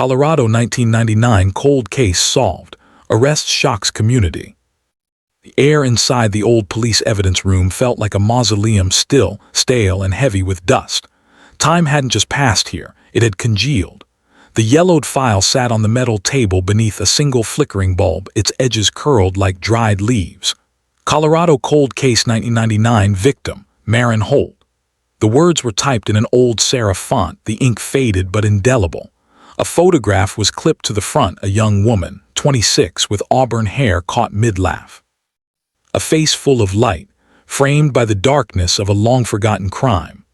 Colorado 1999 cold case solved. Arrest shocks community. The air inside the old police evidence room felt like a mausoleum, still, stale, and heavy with dust. Time hadn't just passed here, it had congealed. The yellowed file sat on the metal table beneath a single flickering bulb, its edges curled like dried leaves. Colorado Cold Case 1999 Victim, Marin Holt. The words were typed in an old serif font, the ink faded but indelible. A photograph was clipped to the front, a young woman, 26, with auburn hair caught mid-laugh. A face full of light, framed by the darkness of a long-forgotten crime.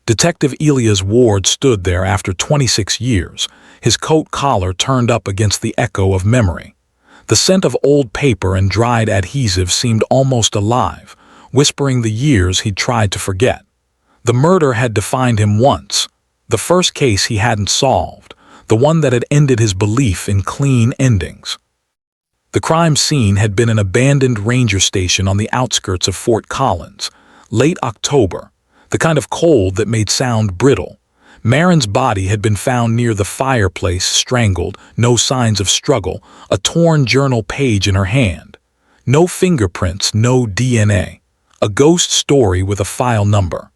Detective Elias Ward stood there after 26 years, his coat collar turned up against the echo of memory. The scent of old paper and dried adhesive seemed almost alive, whispering the years he'd tried to forget. The murder had defined him once, the first case he hadn't solved, the one that had ended his belief in clean endings. The crime scene had been an abandoned ranger station on the outskirts of Fort Collins, late October, the kind of cold that made sound brittle. Marin's body had been found near the fireplace, strangled, no signs of struggle, a torn journal page in her hand. No fingerprints, no DNA. A ghost story with a file number.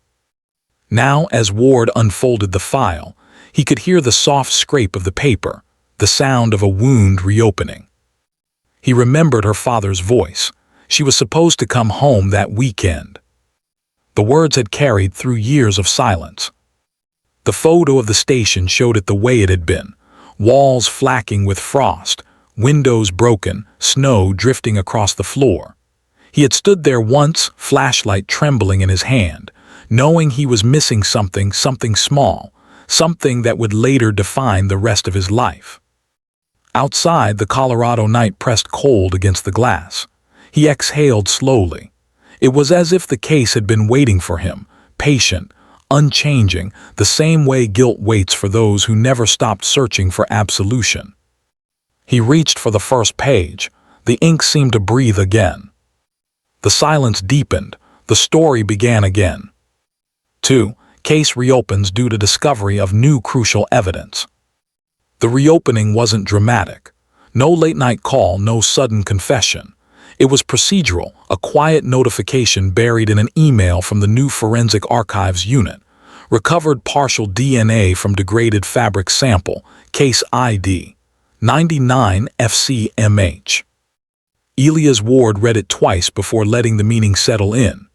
Now, as Ward unfolded the file, he could hear the soft scrape of the paper, the sound of a wound reopening. He remembered her father's voice. She was supposed to come home that weekend. The words had carried through years of silence. The photo of the station showed it the way it had been, walls flacking with frost, windows broken, snow drifting across the floor. He had stood there once, flashlight trembling in his hand, knowing he was missing something small, something that would later define the rest of his life. Outside, the Colorado night pressed cold against the glass. He exhaled slowly. It was as if the case had been waiting for him, patient, unchanging, the same way guilt waits for those who never stopped searching for absolution. He reached for the first page. The ink seemed to breathe again. The silence deepened. The story began again. 2. Case reopens due to discovery of new crucial evidence. The reopening wasn't dramatic. No late-night call, no sudden confession. It was procedural, a quiet notification buried in an email from the new Forensic Archives unit. Recovered partial DNA from degraded fabric sample, case ID 99 FCMH. Elias Ward read it twice before letting the meaning settle in.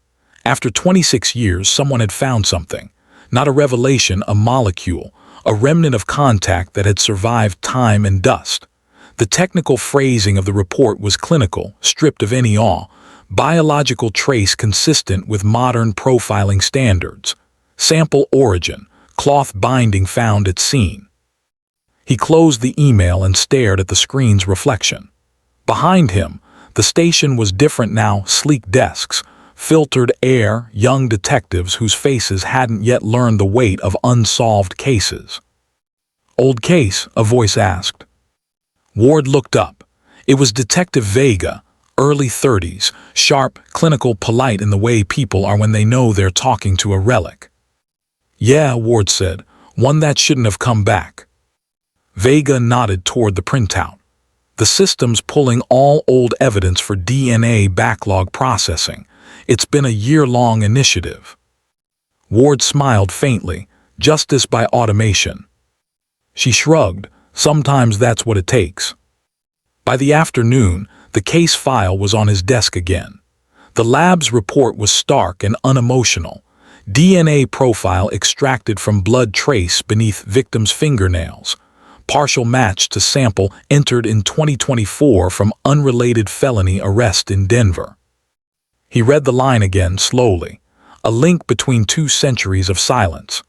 After 26 years, someone had found something. Not a revelation, a molecule, a remnant of contact that had survived time and dust. The technical phrasing of the report was clinical, stripped of any awe, biological trace consistent with modern profiling standards. Sample origin, cloth binding found at scene. He closed the email and stared at the screen's reflection. Behind him, the station was different now, sleek desks, filtered air, young detectives whose faces hadn't yet learned the weight of unsolved cases. "Old case?" a voice asked. Ward looked up. It was Detective Vega, early 30s, sharp, clinical, polite in the way people are when they know they're talking to a relic. "Yeah," Ward said, "one that shouldn't have come back." Vega nodded toward the printout. "The system's pulling all old evidence for DNA backlog processing. It's been a year-long initiative." Ward smiled faintly. "Justice by automation." She shrugged. "Sometimes that's what it takes." By the afternoon, the case file was on his desk again. The lab's report was stark and unemotional. DNA profile extracted from blood trace beneath victim's fingernails. Partial match to sample entered in 2024 from unrelated felony arrest in Denver. He read the line again slowly, a link between 2 centuries of silence.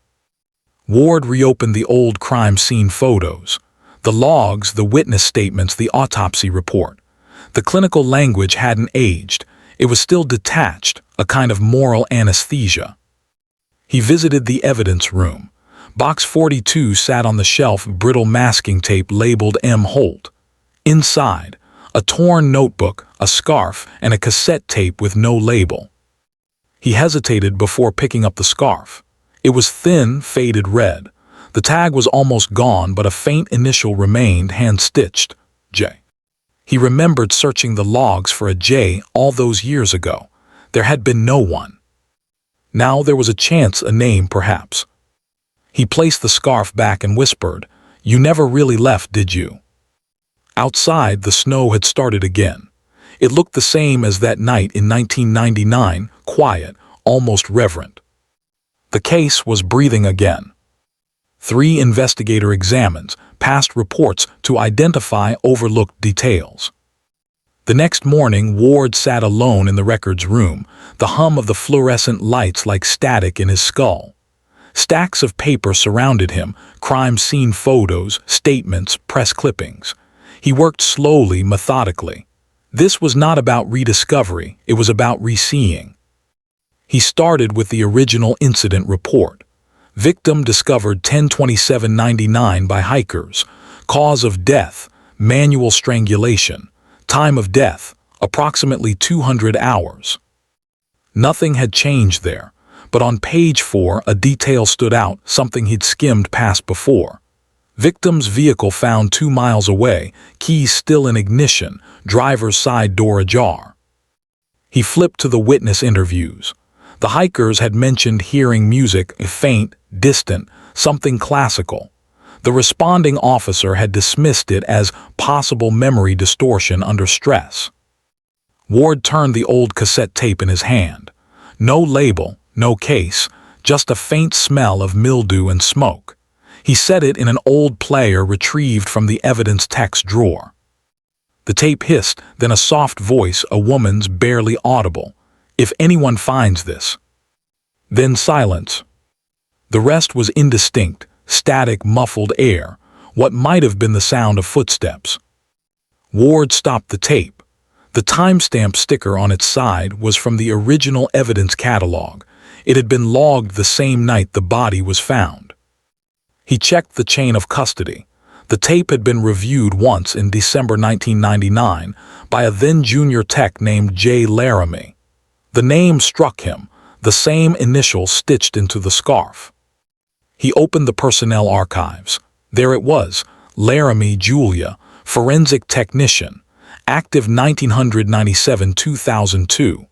Ward reopened the old crime scene photos, the logs, the witness statements, the autopsy report. The clinical language hadn't aged. It was still detached, a kind of moral anesthesia. He visited the evidence room. Box 42 sat on the shelf, brittle masking tape labeled M. Holt. Inside, a torn notebook, a scarf, and a cassette tape with no label. He hesitated before picking up the scarf. It was thin, faded red. The tag was almost gone, but a faint initial remained, hand-stitched. J. He remembered searching the logs for a J all those years ago. There had been no one. Now there was a chance, a name perhaps. He placed the scarf back and whispered, "You never really left, did you?" Outside, the snow had started again. It looked the same as that night in 1999, quiet, almost reverent. The case was breathing again. 3 investigator examines, passed reports to identify overlooked details. The next morning, Ward sat alone in the records room, the hum of the fluorescent lights like static in his skull. Stacks of paper surrounded him, crime scene photos, statements, press clippings. He worked slowly, methodically. This was not about rediscovery, it was about reseeing. He started with the original incident report. Victim discovered 10/27/99 by hikers. Cause of death, manual strangulation. Time of death, approximately 200 hours. Nothing had changed there, but on page 4 a detail stood out, something he'd skimmed past before. Victim's vehicle found 2 miles away, keys still in ignition, driver's side door ajar. He flipped to the witness interviews. The hikers had mentioned hearing music, faint, distant, something classical. The responding officer had dismissed it as possible memory distortion under stress. Ward turned the old cassette tape in his hand. No label, no case, just a faint smell of mildew and smoke. He set it in an old player retrieved from the evidence text drawer. The tape hissed, then a soft voice, a woman's, barely audible. "If anyone finds this." Then silence. The rest was indistinct, static, muffled air, what might have been the sound of footsteps. Ward stopped the tape. The timestamp sticker on its side was from the original evidence catalog. It had been logged the same night the body was found. He checked the chain of custody. The tape had been reviewed once in December 1999 by a then junior tech named J. Laramie. The name struck him, the same initial stitched into the scarf. He opened the personnel archives. There it was, Laramie Julia, forensic technician, active 1997-2002.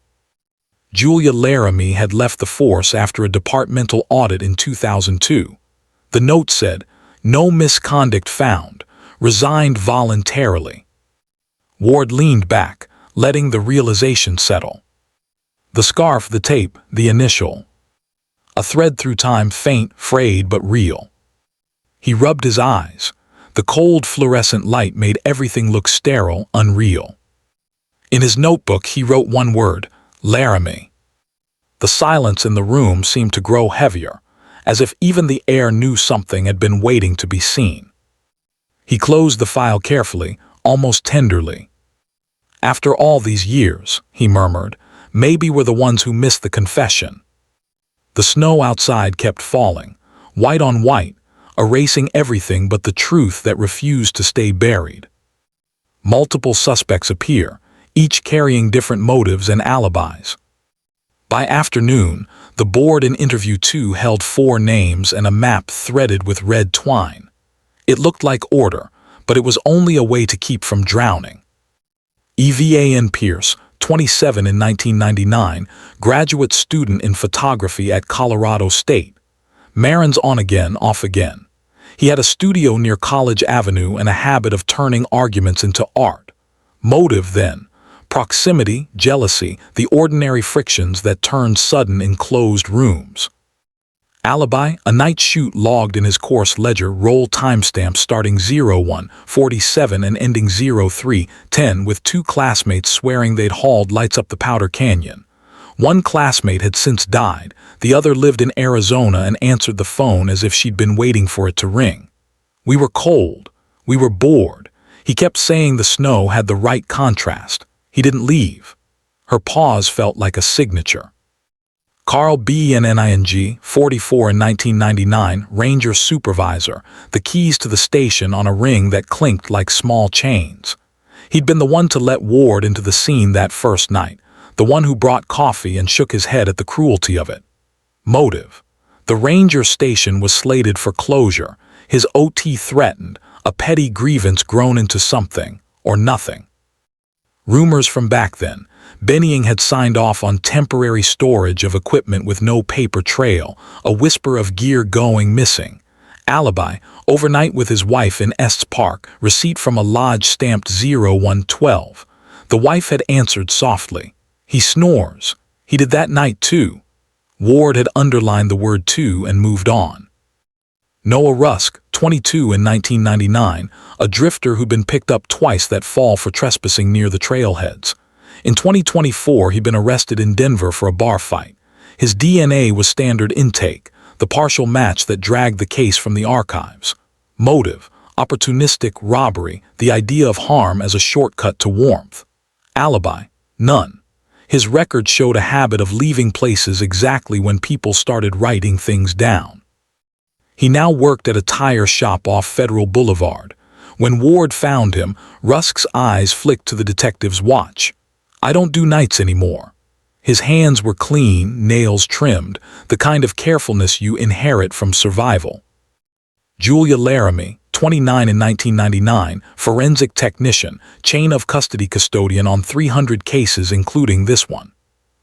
Julia Laramie had left the force after a departmental audit in 2002. The note said, "No misconduct found, resigned voluntarily." Ward leaned back, letting the realization settle. The scarf, the tape, the initial. A thread through time, faint, frayed, but real. He rubbed his eyes. The cold fluorescent light made everything look sterile, unreal. In his notebook, he wrote one word, Laramie. The silence in the room seemed to grow heavier, as if even the air knew something had been waiting to be seen. He closed the file carefully, almost tenderly. "After all these years," he murmured, "maybe we're the ones who missed the confession." The snow outside kept falling, white on white, erasing everything but the truth that refused to stay buried. Multiple suspects appear, each carrying different motives and alibis. By afternoon, the board in interview 2 held 4 names and a map threaded with red twine. It looked like order, but it was only a way to keep from drowning. Evan Pierce, 27 in 1999, graduate student in photography at Colorado State. Marin's on again, off again. He had a studio near College Avenue and a habit of turning arguments into art. Motive, then. Proximity, jealousy, the ordinary frictions that turned sudden in closed rooms. Alibi, a night shoot logged in his course ledger, roll timestamp starting 01:47 and ending 03:10 with 2 classmates swearing they'd hauled lights up the Powder Canyon. One classmate had since died, the other lived in Arizona and answered the phone as if she'd been waiting for it to ring. We were cold. We were bored. He kept saying the snow had the right contrast. He didn't leave. Her pause felt like a signature. Carl Bnning, 44 in 1999, ranger supervisor, the keys to the station on a ring that clinked like small chains. He'd been the one to let Ward into the scene that first night, the one who brought coffee and shook his head at the cruelty of it. Motive. The ranger station was slated for closure, his OT threatened, a petty grievance grown into something, or nothing. Rumors from back then. Bennying had signed off on temporary storage of equipment with no paper trail, a whisper of gear going missing. Alibi, overnight with his wife in Estes Park, receipt from a lodge stamped 0112. The wife had answered softly. He snores. He did that night too. Ward had underlined the word too and moved on. Noah Rusk, 22 in 1999, a drifter who'd been picked up twice that fall for trespassing near the trailheads. In 2024, he'd been arrested in Denver for a bar fight. His DNA was standard intake, the partial match that dragged the case from the archives. Motive, opportunistic robbery, the idea of harm as a shortcut to warmth. Alibi, none. His record showed a habit of leaving places exactly when people started writing things down. He now worked at a tire shop off Federal Boulevard. When Ward found him, Rusk's eyes flicked to the detective's watch. "I don't do nights anymore." His hands were clean, nails trimmed, the kind of carefulness you inherit from survival. Julia Laramie, 29 in 1999, forensic technician, chain of custody custodian on 300 cases including this one.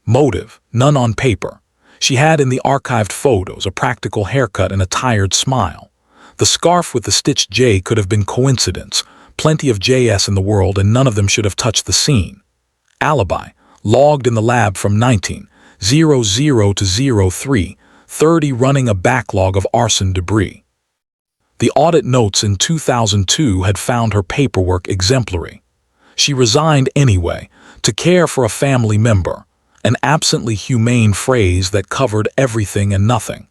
Motive, none on paper. She had in the archived photos a practical haircut and a tired smile. The scarf with the stitched J could have been coincidence, plenty of JS in the world and none of them should have touched the scene. Alibi, logged in the lab from 1900 to 03:30 running a backlog of arson debris. The audit notes in 2002 had found her paperwork exemplary. She resigned anyway, to care for a family member, an absently humane phrase that covered everything and nothing.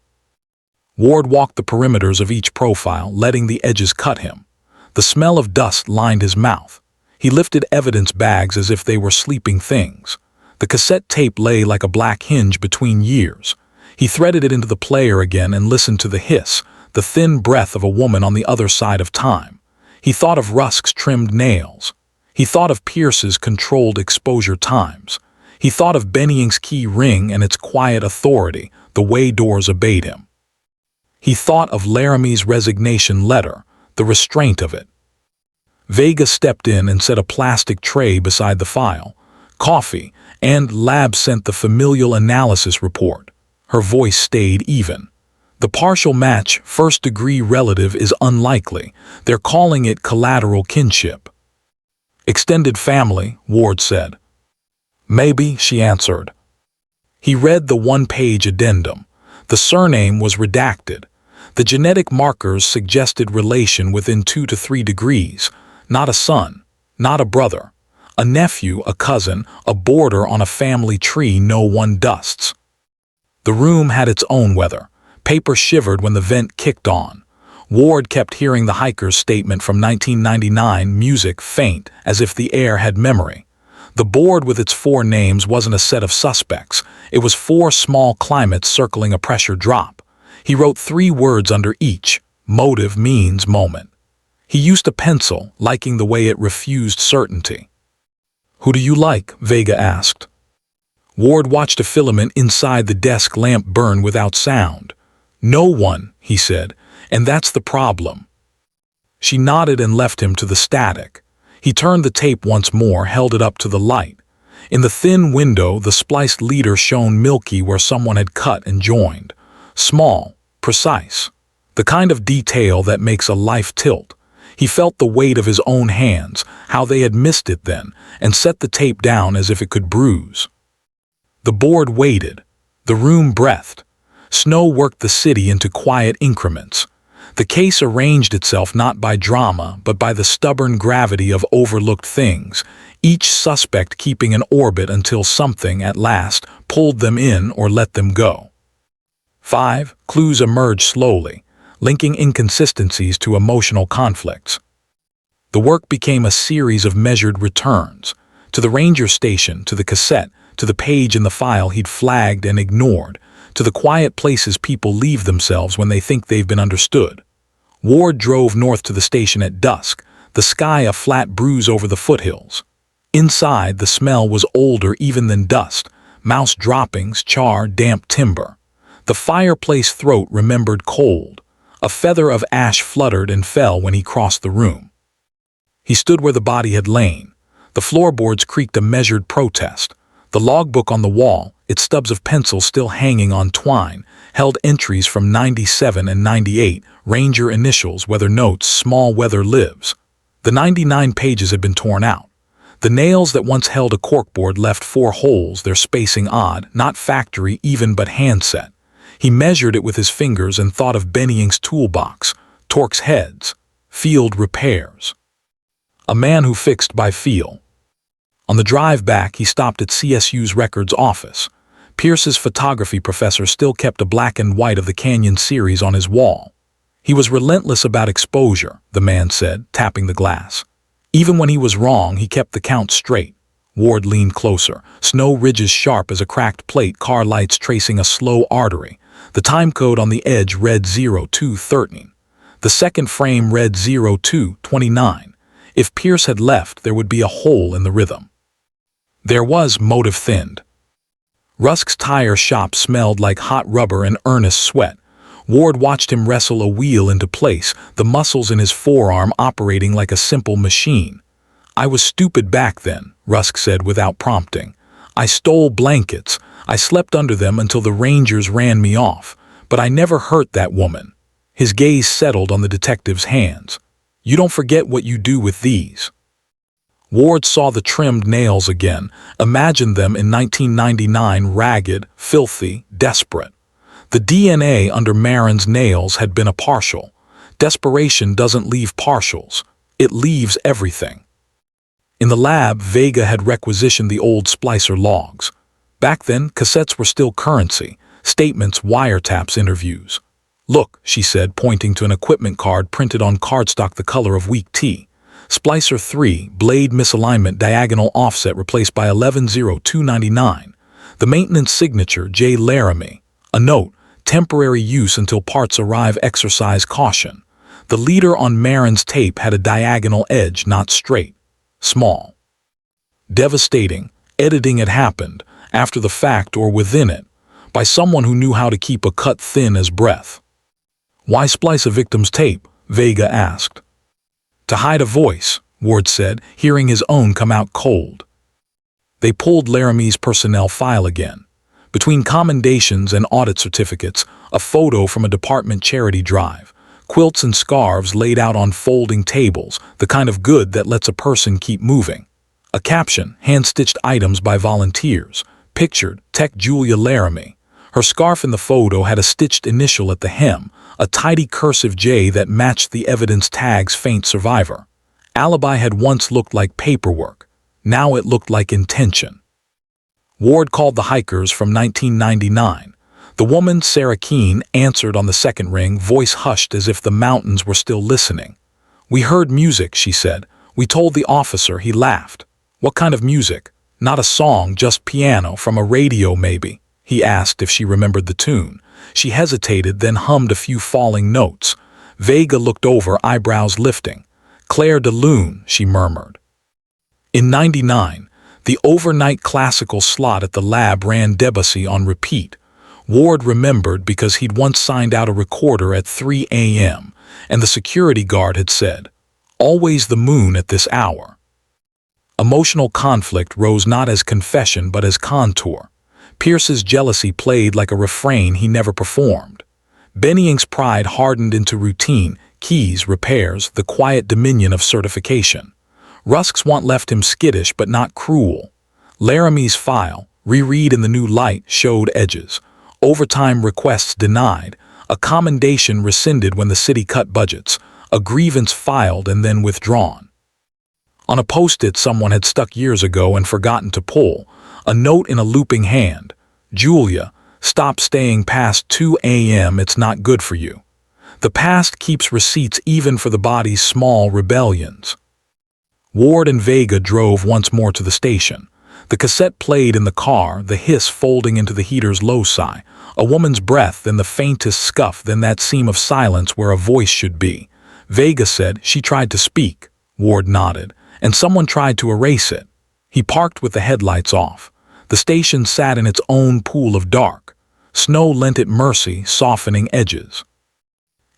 Ward walked the perimeters of each profile, letting the edges cut him. The smell of dust lined his mouth. He lifted evidence bags as if they were sleeping things. The cassette tape lay like a black hinge between years. He threaded it into the player again and listened to the hiss, the thin breath of a woman on the other side of time. He thought of Rusk's trimmed nails. He thought of Pierce's controlled exposure times. He thought of Benning's key ring and its quiet authority, the way doors obeyed him. He thought of Laramie's resignation letter, the restraint of it. Vega stepped in and set a plastic tray beside the file. Coffee, and Lab sent the familial analysis report. Her voice stayed even. The partial match, first-degree relative is unlikely. They're calling it collateral kinship. Extended family, Ward said. Maybe, she answered. He read the one-page addendum. The surname was redacted. The genetic markers suggested relation within 2 to 3 degrees. Not a son, not a brother, a nephew, a cousin, a border on a family tree no one dusts. The room had its own weather. Paper shivered when the vent kicked on. Ward kept hearing the hiker's statement from 1999, music faint, as if the air had memory. The board with its 4 names wasn't a set of suspects. It was 4 small climates circling a pressure drop. He wrote 3 words under each. Motive means moment. He used a pencil, liking the way it refused certainty. "Who do you like?" Vega asked. Ward watched a filament inside the desk lamp burn without sound. "No one," he said, "and that's the problem." She nodded and left him to the static. He turned the tape once more, held it up to the light. In the thin window, the spliced leader shone milky where someone had cut and joined. Small, precise. The kind of detail that makes a life tilt. He felt the weight of his own hands, how they had missed it then, and set the tape down as if it could bruise. The board waited. The room breathed. Snow worked the city into quiet increments. The case arranged itself not by drama, but by the stubborn gravity of overlooked things, each suspect keeping an orbit until something, at last, pulled them in or let them go. 5 clues emerged slowly, linking inconsistencies to emotional conflicts. The work became a series of measured returns, to the ranger station, to the cassette, to the page in the file he'd flagged and ignored, to the quiet places people leave themselves when they think they've been understood. Ward drove north to the station at dusk, the sky a flat bruise over the foothills. Inside, the smell was older even than dust, mouse droppings, char, damp timber. The fireplace throat remembered cold. A feather of ash fluttered and fell when he crossed the room. He stood where the body had lain. The floorboards creaked a measured protest. The logbook on the wall, its stubs of pencil still hanging on twine, held entries from 97 and 98, Ranger initials, weather notes, small weather lives. The 99 pages had been torn out. The nails that once held a corkboard left 4 holes, their spacing odd, not factory even but handset. He measured it with his fingers and thought of Benning's toolbox, Torque's heads, field repairs. A man who fixed by feel. On the drive back, he stopped at CSU's records office. Pierce's photography professor still kept a black and white of the Canyon series on his wall. He was relentless about exposure, the man said, tapping the glass. Even when he was wrong, he kept the count straight. Ward leaned closer, snow ridges sharp as a cracked plate, car lights tracing a slow artery. The time code on the edge read 0213. The second frame read 0229. If Pierce had left, there would be a hole in the rhythm. There was motive thinned. Rusk's tire shop smelled like hot rubber and earnest sweat. Ward watched him wrestle a wheel into place, the muscles in his forearm operating like a simple machine. "I was stupid back then," Rusk said without prompting. "I stole blankets. I slept under them until the Rangers ran me off. But I never hurt that woman." His gaze settled on the detective's hands. "You don't forget what you do with these." Ward saw the trimmed nails again, imagined them in 1999, ragged, filthy, desperate. The DNA under Marin's nails had been a partial. Desperation doesn't leave partials. It leaves everything. In the lab, Vega had requisitioned the old splicer logs. Back then, cassettes were still currency, statements, wiretaps, interviews. "Look," she said, pointing to an equipment card printed on cardstock the color of weak tea. Splicer 3, blade misalignment, diagonal offset replaced by 110299. The maintenance signature, J. Laramie. A note, temporary use until parts arrive, exercise caution. The leader on Marin's tape had a diagonal edge, not straight. Small. Devastating. Editing had happened, after the fact or within it, by someone who knew how to keep a cut thin as breath. "Why splice a victim's tape?" Vega asked. "To hide a voice," Ward said, hearing his own come out cold. They pulled Laramie's personnel file again. Between commendations and audit certificates, a photo from a department charity drive, quilts and scarves laid out on folding tables, the kind of good that lets a person keep moving. A caption, hand-stitched items by volunteers, pictured, Tech Julia Laramie. Her scarf in the photo had a stitched initial at the hem, a tidy cursive J that matched the evidence tag's faint survivor. Alibi had once looked like paperwork. Now it looked like intention. Ward called the hikers from 1999. The woman, Sarah Keene, answered on the second ring, voice hushed as if the mountains were still listening. "We heard music," she said. "We told the officer." He laughed. "What kind of music?" "Not a song, just piano, from a radio maybe." He asked if she remembered the tune. She hesitated, then hummed a few falling notes. Vega looked over, eyebrows lifting. "Claire de Lune," she murmured. In 99, the overnight classical slot at the lab ran Debussy on repeat. Ward remembered because he'd once signed out a recorder at 3 a.m., and the security guard had said, "Always the moon at this hour." Emotional conflict rose not as confession but as contour. Pierce's jealousy played like a refrain he never performed. Benning's pride hardened into routine, keys, repairs, the quiet dominion of certification. Rusk's want left him skittish but not cruel. Laramie's file, reread in the new light, showed edges. Overtime requests denied, a commendation rescinded when the city cut budgets, a grievance filed and then withdrawn. On a post-it someone had stuck years ago and forgotten to pull, a note in a looping hand. "Julia, stop staying past 2 a.m. It's not good for you." The past keeps receipts even for the body's small rebellions. Ward and Vega drove once more to the station. The cassette played in the car, the hiss folding into the heater's loci, a woman's breath, then the faintest scuff, then that seam of silence where a voice should be. Vega said, "She tried to speak." Ward nodded, "And someone tried to erase it." He parked with the headlights off. The station sat in its own pool of dark. Snow lent it mercy, softening edges.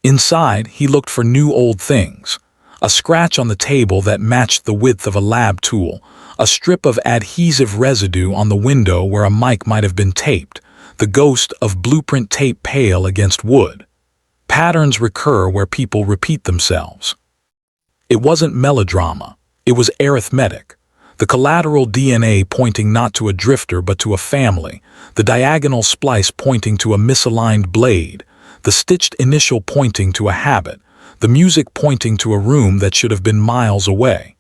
Inside, he looked for new old things. A scratch on the table that matched the width of a lab tool, a strip of adhesive residue on the window where a mic might have been taped, the ghost of blueprint tape pale against wood. Patterns recur where people repeat themselves. It wasn't melodrama, it was arithmetic. The collateral DNA pointing not to a drifter but to a family, the diagonal splice pointing to a misaligned blade, the stitched initial pointing to a habit, the music pointing to a room that should have been miles away.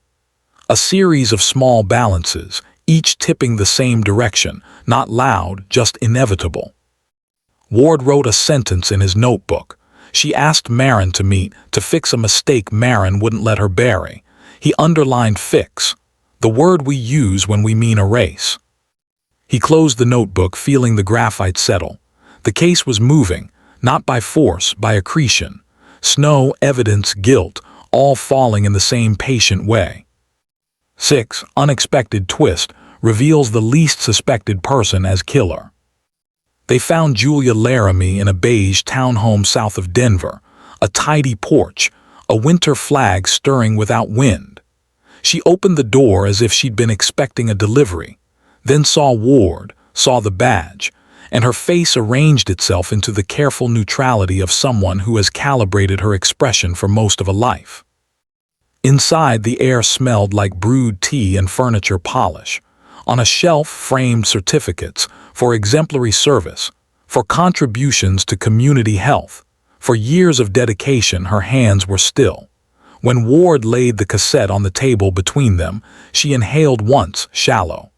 A series of small balances, each tipping the same direction, not loud, just inevitable. Ward wrote a sentence in his notebook. She asked Marin to meet, to fix a mistake Marin wouldn't let her bury. He underlined fix, the word we use when we mean erase. He closed the notebook, feeling the graphite settle. The case was moving, not by force, by accretion. Snow, evidence, guilt, all falling in the same patient way. 6. Unexpected twist reveals the least suspected person as killer. They found Julia Laramie in a beige townhome south of Denver, a tidy porch, a winter flag stirring without wind. She opened the door as if she'd been expecting a delivery, then saw Ward, saw the badge, and her face arranged itself into the careful neutrality of someone who has calibrated her expression for most of a life. Inside, the air smelled like brewed tea and furniture polish. On a shelf, framed certificates for exemplary service, for contributions to community health. For years of dedication, her hands were still. When Ward laid the cassette on the table between them, she inhaled once, shallow.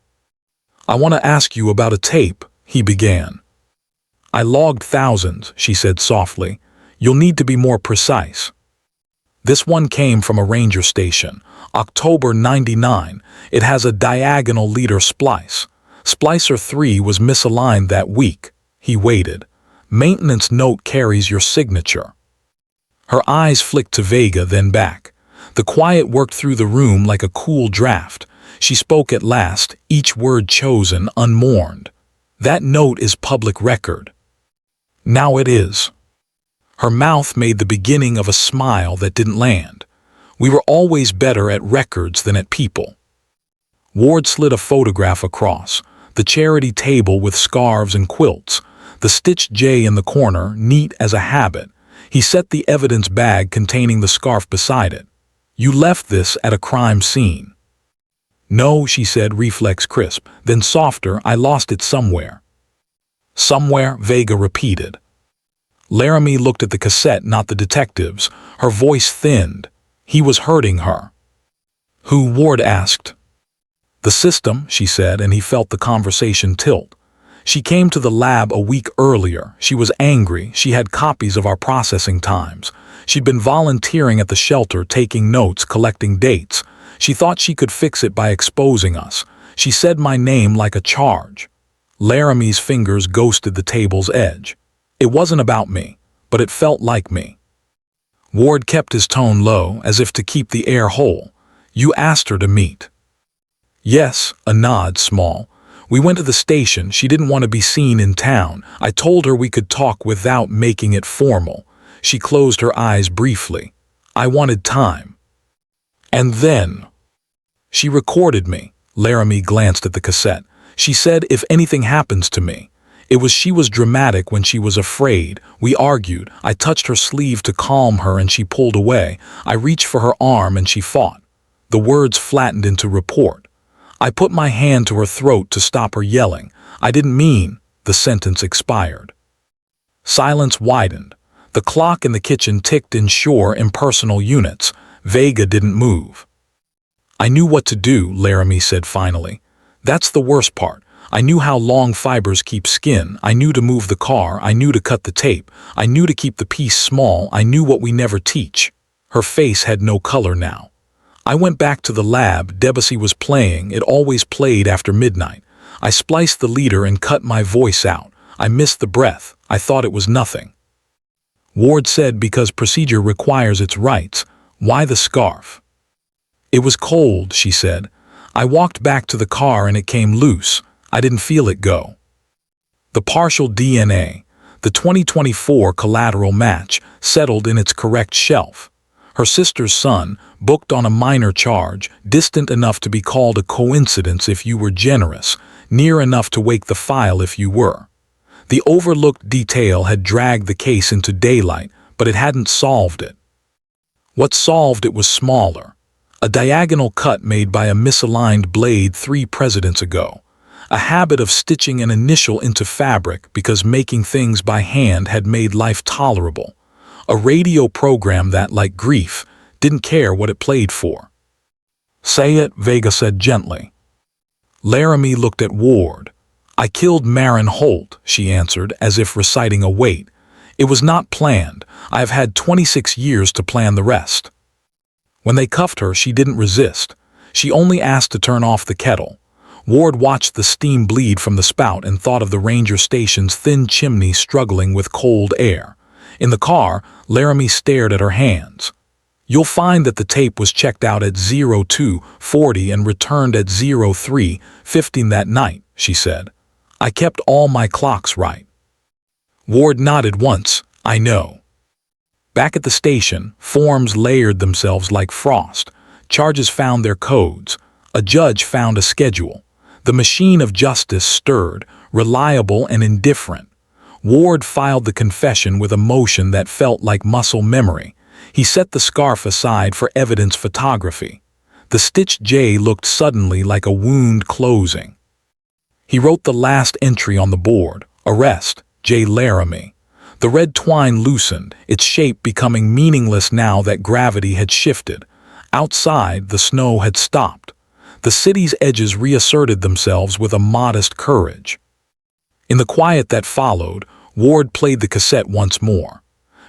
"I want to ask you about a tape," he began. "I logged thousands," she said softly. "You'll need to be more precise." This one came from a ranger station, October '99. It has a diagonal leader splice. Splicer 3 was misaligned that week. He waited. Maintenance note carries your signature. Her eyes flicked to Vega, then back. The quiet worked through the room like a cool draft. She spoke at last, each word chosen, unmourned. "That note is public record." "Now it is." Her mouth made the beginning of a smile that didn't land. "We were always better at records than at people." Ward slid a photograph across, the charity table with scarves and quilts, the stitched J in the corner, neat as a habit. He set the evidence bag containing the scarf beside it. "You left this at a crime scene." "No," she said, reflex crisp, then softer, "I lost it somewhere." "Somewhere," Vega repeated. Laramie looked at the cassette, not the detectives. Her voice thinned. He was hurting her. "Who?" Ward asked. "The system," she said, and he felt the conversation tilt. "She came to the lab a week earlier. She was angry. She had copies of our processing times. She'd been volunteering at the shelter, taking notes, collecting dates. She thought she could fix it by exposing us. She said my name like a charge." Laramie's fingers ghosted the table's edge. "It wasn't about me, but it felt like me." Ward kept his tone low, as if to keep the air whole. "You asked her to meet." "Yes," a nod, small. "We went to the station. She didn't want to be seen in town. I told her we could talk without making it formal." She closed her eyes briefly. "I wanted time." "And then?" "She recorded me." Laramie glanced at the cassette. "She said if anything happens to me." She was dramatic when she was afraid. We argued. I touched her sleeve to calm her and she pulled away. I reached for her arm and she fought. The words flattened into report. I put my hand to her throat to stop her yelling. "I didn't mean." The sentence expired. Silence widened. The clock in the kitchen ticked in sure, impersonal units. Vega didn't move. "I knew what to do," Laramie said finally. "That's the worst part. I knew how long fibers keep skin. I knew to move the car. I knew to cut the tape. I knew to keep the piece small. I knew what we never teach." Her face had no color now. "I went back to the lab. Debussy was playing. It always played after midnight. I spliced the leader and cut my voice out. I missed the breath. I thought it was nothing." Ward said, "Because procedure requires its rights. Why the scarf?" "It was cold," she said. "I walked back to the car and it came loose. I didn't feel it go." The partial DNA, the 2024 collateral match, settled in its correct shelf. Her sister's son, booked on a minor charge, distant enough to be called a coincidence if you were generous, near enough to wake the file if you were. The overlooked detail had dragged the case into daylight, but it hadn't solved it. What solved it was smaller. A diagonal cut made by a misaligned blade 3 presidents ago. A habit of stitching an initial into fabric because making things by hand had made life tolerable. A radio program that, like grief, didn't care what it played for. "Say it," Vega said gently. Laramie looked at Ward. "I killed Marin Holt," she answered, as if reciting a weight. "It was not planned. I have had 26 years to plan the rest." When they cuffed her, she didn't resist. She only asked to turn off the kettle. Ward watched the steam bleed from the spout and thought of the ranger station's thin chimney struggling with cold air. In the car, Laramie stared at her hands. "You'll find that the tape was checked out at 02:40 and returned at 03:15 that night," she said. "I kept all my clocks right." Ward nodded once. "I know." Back at the station, forms layered themselves like frost. Charges found their codes. A judge found a schedule. The machine of justice stirred, reliable and indifferent. Ward filed the confession with a motion that felt like muscle memory. He set the scarf aside for evidence photography. The stitched J looked suddenly like a wound closing. He wrote the last entry on the board: "Arrest, J. Laramie." The red twine loosened, its shape becoming meaningless now that gravity had shifted. Outside, the snow had stopped. The city's edges reasserted themselves with a modest courage. In the quiet that followed, Ward played the cassette once more.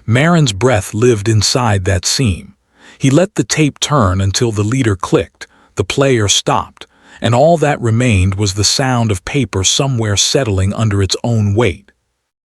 Marin's breath lived inside that seam. He let the tape turn until the leader clicked, the player stopped, and all that remained was the sound of paper somewhere settling under its own weight.